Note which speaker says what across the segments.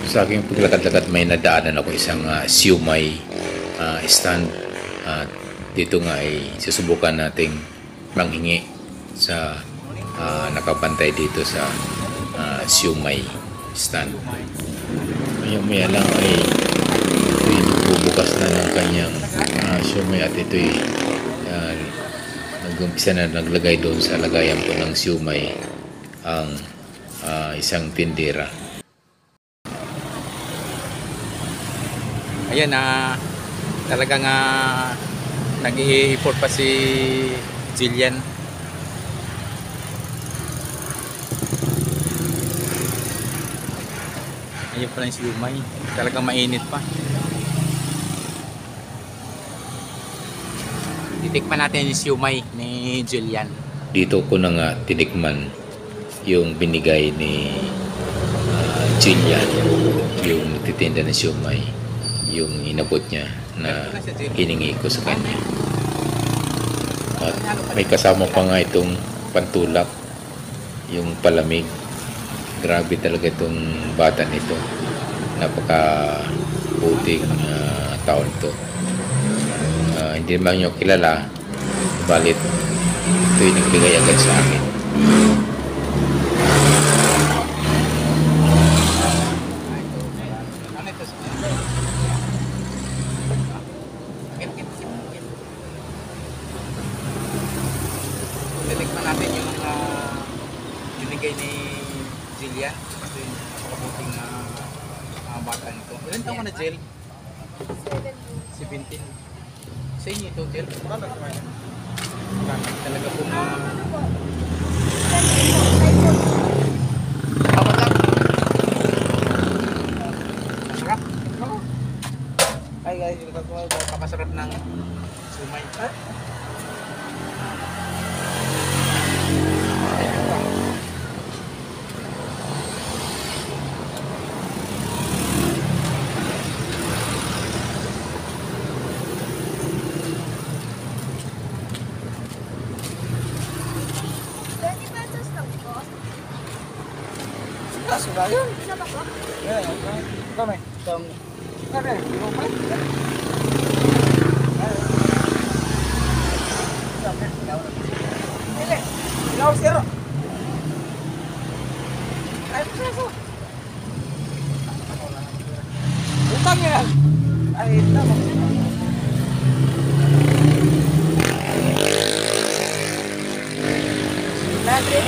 Speaker 1: Sa aking paglakad-lakad may nadaanan ako isang siumay stand. At dito nga ay susubukan nating manghingi sa nakabantay dito sa siumay stand. Maya lang ay ito'y nagbubukas na ng kanyang siumay at ito'y nag-umpisa na naglagay doon sa lagayan po ng siumay ang isang tindera.
Speaker 2: Ayan talagang nag-i-import pa si Jillian. Ayun pala yung siumay. Talagang mainit pa. Titikman natin yung siumay ni Jillian.
Speaker 1: Dito ko na nga tinikman yung binigay ni Jillian, yung nagtitinda ng siumay, yung inabot niya na hiningi ko sa kanya. At may kasama pa nga itong pantulak, yung palamig. Grabe talaga itong bata nito. Napaka-buting taon to. Hindi naman nyo kilala, balit ito'y nagbigay agad sa akin.
Speaker 2: Titikman natin yung binigay ni Jillian. Ito yung napakabuting bata nito. Ilan taon ka na, Jill? 17. Sa inyo ito, Jill? Talaga pong masarap. Ay, napakasarap ng sumay.
Speaker 3: Sudah yun. Ya, kami. Kami, lupa. Ini, jauh zero. Ayo, so. Utang ya. Ayo, tama. Nanti.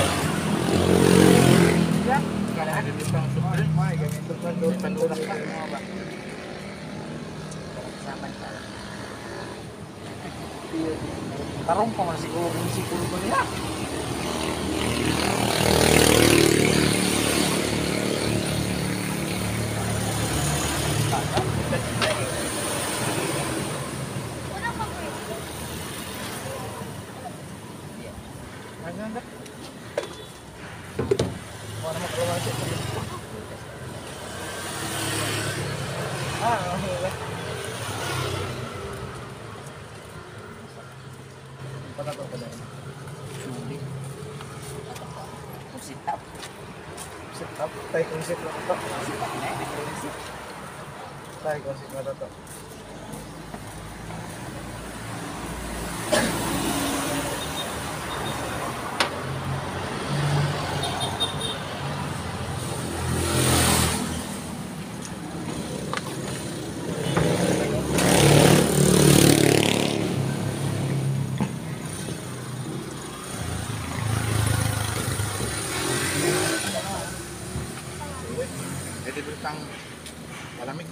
Speaker 3: Tarong pa man siguro ko niya. Sit up. Tayo kung sit lang ito. Tayo kung sit lang ito.
Speaker 2: Pwede berutang malamig.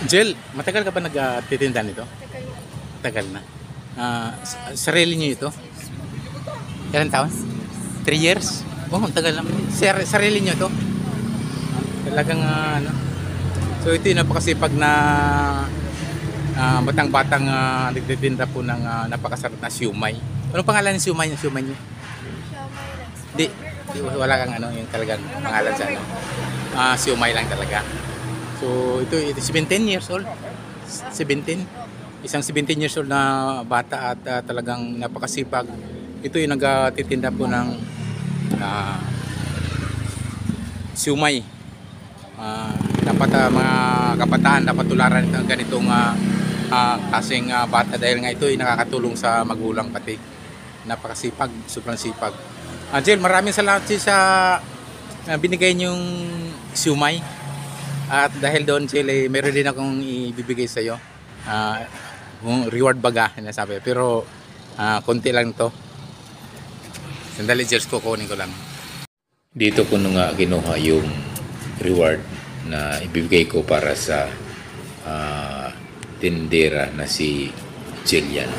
Speaker 2: Jel, matagal ka ba nagtitinda nito? Tagal na. Sarili niyo ito? Ilang taon? 3 years? Oh, tagal lang. Sarili niyo ito? Talagang ano? So So ito yung napakasipag na batang-batang nagtitinda po ng napakasarap na siumay. Anong pangalan ng siumay niyo?
Speaker 4: Siomay lang.
Speaker 2: Di, wala kang yung talagang pangalan sa ano. Siumay lang talaga. So ito 17 years old. 17. Isang 17 years old na bata at talagang napakasipag. Ito yung nagtitinda po ng siumay. Dapat mga kabataan dapat tularan ng ganitong kasing bata dahil nga ito ay nakakatulong sa magulang pati. Napakasipag, sobrang sipag. Jill, maraming salamat sa binigay niyong siumay. At dahil doon, Jill, meron din akong ibibigay sa iyo. Reward baga, nasabi. Pero konti lang to. Sandali, Jill, kukunin ko lang.
Speaker 1: Dito ko nung nga kinuha yung reward na ibibigay ko para sa tindera na si Jillian.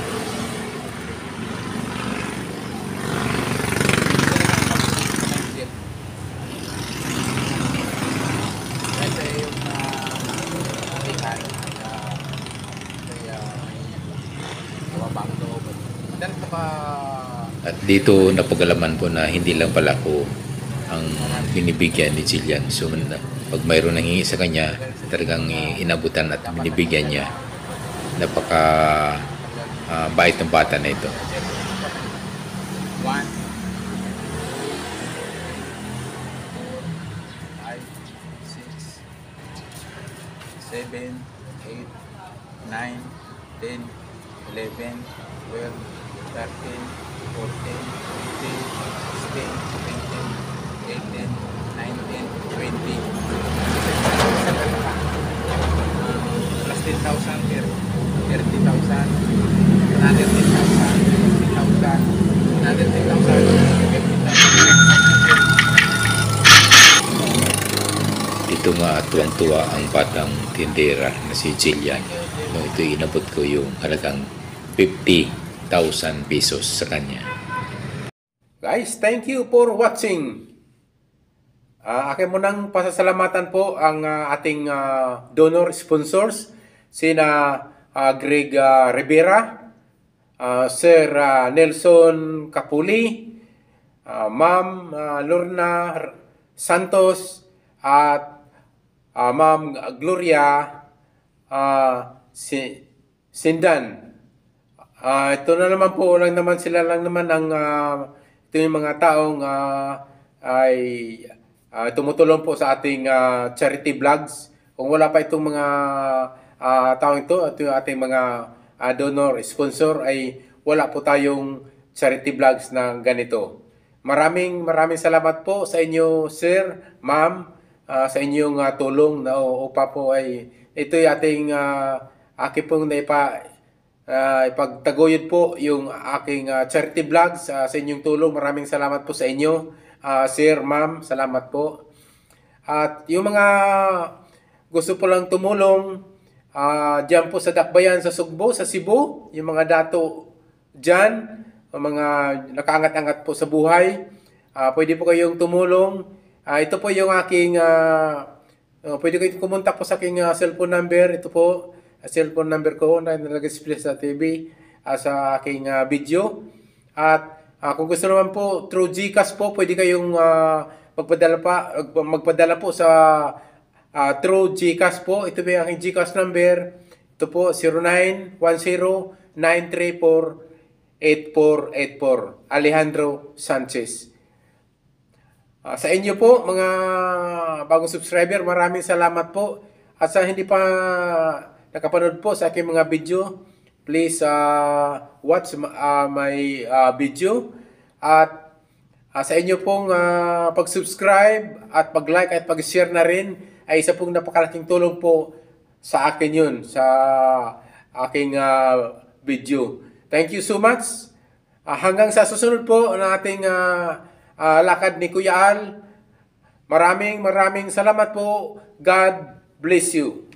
Speaker 1: At dito napagalaman ko na hindi lang pala ko ang binibigyan ni Jillian. So pag mayroon nanghingi sa kanya, talagang inabutan at binibigyan niya. Napaka bait ng bata na ito.
Speaker 2: 1, 5, 6, 7, 8, 9, 10, 11, 12, 13, 14, 15, 16, 17, 18, 19, 20. Plus 10,000 here. 30,000, another 10,000, 50,000, another 10,000, 50,000.
Speaker 1: Ito nga tuwang-tuwa ang batang tindera na si Jillian. No, ito inabot ko yung halagang 50,000 pesos sa kanya.
Speaker 5: Guys, thank you for watching. Akin mo nang pasasalamatan po ang ating donor sponsors, sina Greg Rivera, Sir Nelson Capuli, Ma'am Lorna Santos, at Ma'am Gloria Sindan. Ito na naman po lang naman sila lang naman ang ito yung mga taong ay tumutulong po sa ating charity vlogs. Kung wala pa itong mga taong ito yung ating mga donor sponsor, ay wala po tayong charity vlogs na ganito. Maraming salamat po sa inyo, sir, ma'am, sa inyong tulong na upa po ay ito yung ating aking pong ipagtaguyod po yung aking charity vlogs sa inyong tulong. Maraming salamat po sa inyo, sir, ma'am, salamat po. At yung mga gusto po lang tumulong dyan po sa Dakbayan sa Sugbo, sa Cebu, yung mga dato dyan, mga nakaangat-angat po sa buhay, pwede po kayong tumulong. Ito po yung aking pwede kayong kumontak po sa aking cellphone number. Ito po cellphone number ko na nag-display sa TV, sa aking video. At kung gusto naman po through GCash po, pwede kayong magpadala po sa through GCash po. Ito po yung aking GCash number. Ito po 0910-934-8484, Alejandro Sanchez. Sa inyo po mga bagong subscriber, maraming salamat po. At sa hindi pa nakapanood po sa aking mga video, please watch my video. At sa inyo pong pag-subscribe at pag-like at pag-share na rin ay isa pong napakalaking tulong po sa akin yun, sa aking video. Thank you so much. Hanggang sa susunod po ng ating lakad ni Kuya Al. Maraming salamat po. God bless you.